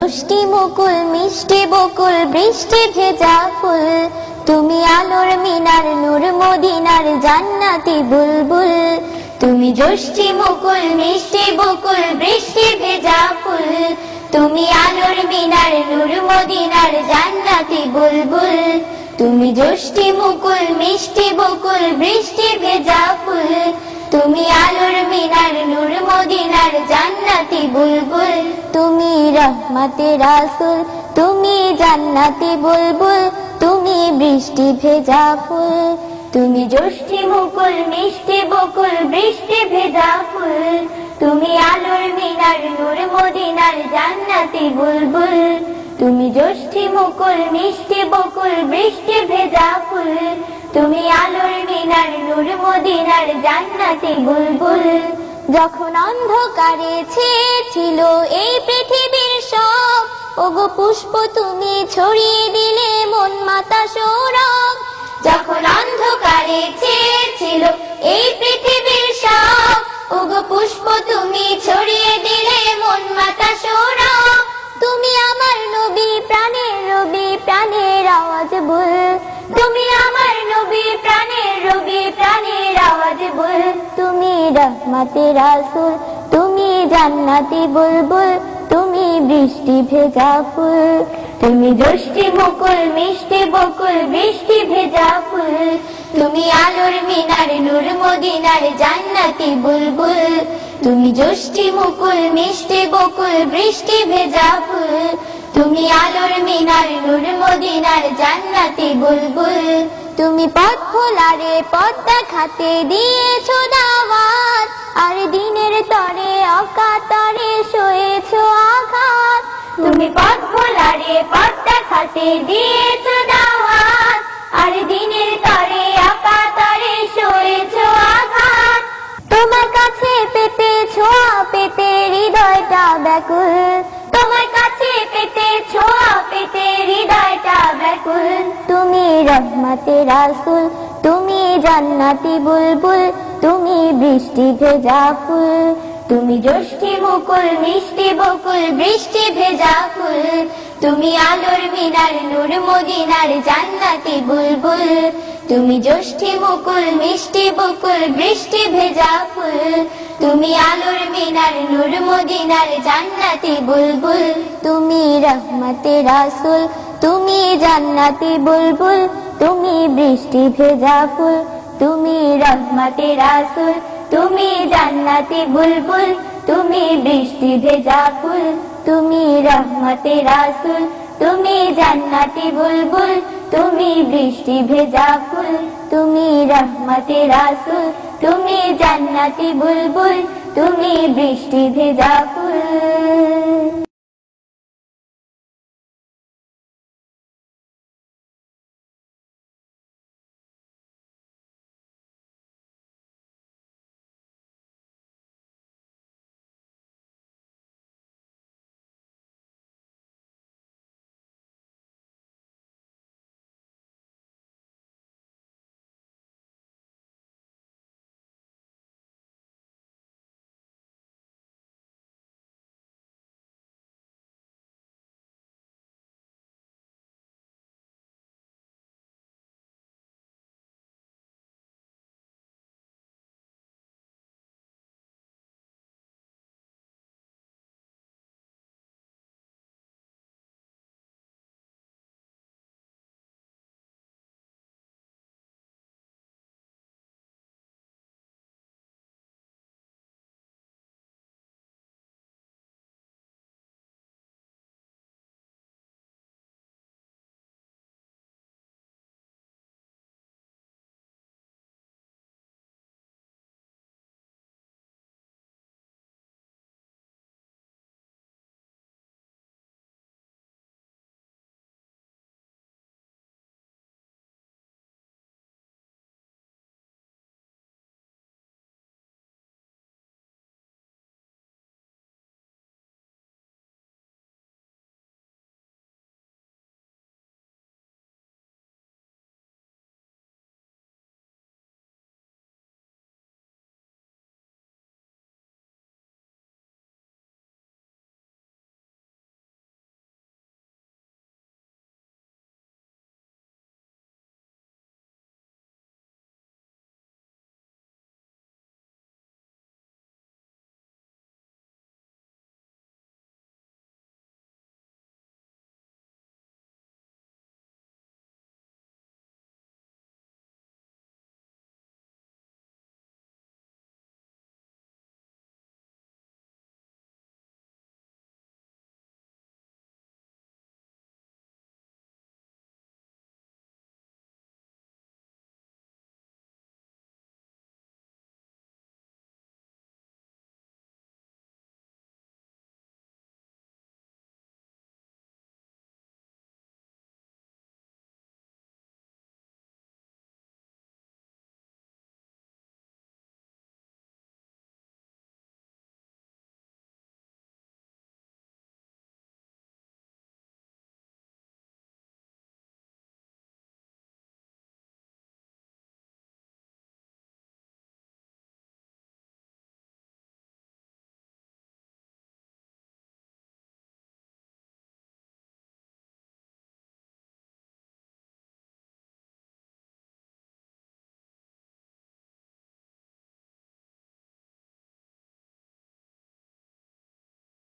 জষ্টি মুকুল মিষ্টি বকুল বৃষ্টি ভেজা ফুল, তুমি আলোর মিনার নূর মদিনার জান্নাতি বুলবুল। তুমি জষ্টি মুকুল মিষ্টি বকুল বৃষ্টি ভেজা ফুল, তুমি আলোর মিনার নূর মদিনার জান্নাতি বুলবুল। তুমি জষ্টি মুকুল মিষ্টি বকুল বৃষ্টি ভেজা ফুল, তুমি আলোর মিনার নূর মদিনার জান্নাতি বুলবুল। তুমি রহমতে রাসূল, তুমি জান্নাতি বুলবুল, তুমি বৃষ্টি ভেজা ফুল। তুমি জষ্টি মুকুল মিষ্টি বকুল বৃষ্টি ভেজা ফুল, তুমি আলোর মিনার নূর মদিনার জান্নাতি বুলবুল। তুমি জষ্টি মুকুল মিষ্টি বকুল বৃষ্টি ভেজা ফুল, তুমি আলোর মিনার নূর মদিনার জান্নাতি বুলবুল। যখন অন্ধকারে ছেয়েছিল এই পৃথিবীর সব, ওগো পুষ্প তুমি ছড়িয়ে দিলে মন মাতা সৌরভ। যখন অন্ধকারে ছেয়েছিল এই পৃথিবীর সব, ওগো পুষ্প তুমি ছড়িয়ে দিলে মন মাতা সৌরভ। তুমি আমার নবী প্রাণের রবি প্রাণের আওয়াজ বল, তুমি আমার নবী প্রাণের রবি প্রাণের আওয়াজ বল। তুমি রহমতে রাসূল, তুমি জান্নাতি বুলবুল, তুমি বৃষ্টি ভেজা ফুল। তুমি জষ্টি মুকুল মিষ্টি বকুল বৃষ্টি ভেজা ফুল, তুমি আলোর মিনার নূর মদিনার জান্নাতি বুলবুল। তুমি জষ্টি মুকুল মিষ্টি বকুল বৃষ্টি ভেজা ফুল, তুমি আলোর মিনার নূর মদিনার জান্নাতি বুলবুল। তুমি পথ খোলারে পথ দেখাতে দিয়েছো দাওয়াত, আর দিনের তরে অকাতরে সয়েছো আঘাত। তুমি পথ খোলারে পথ দেখাতে দিয়েছো দাওয়াত, আর দিনের তরে অকাতরে সয়েছো আঘাত। তোমার কাছে পেতে ছোঁয়া পেতে হৃদয়টা ব্যাকুল, তোমার কাছে পেতে ছোঁয়া পেতে হৃদয়টা ব্যাকুল। তুমি রহমতে রাসূল, তুমি জান্নাতি বুলবুল, তুমি বৃষ্টি ভেজা ফুল। তুমি জষ্টি মুকুল মিষ্টি বকুল বৃষ্টি ভেজা ফুল, তুমি আলোর মিনার নূর মদিনার জান্নাতি বুলবুল। তুমি জষ্টি মুকুল মিষ্টি বকুল বৃষ্টি ভেজা ফুল, তুমি আলোর মিনার নূর মদিনার জান্নাতি বুলবুল। তুমি রহমতে রাসূল, তুমি জান্নাতি বুলবুল, তুমি বৃষ্টি ভেজা ফুল। তুমি রহমতে রাসূল, তুমি জান্নাতি বুলবুল, তুমি বৃষ্টি ভেজা ফুল। তুমি রহমতে রাসূল, তুমি জান্নাতি বুলবুল, তুমি বৃষ্টি ভেজা ফুল। তুমি রহমতে রাসূল, তুমি জান্নাতি বুলবুল, তুমি বৃষ্টি ভেজা ফুল।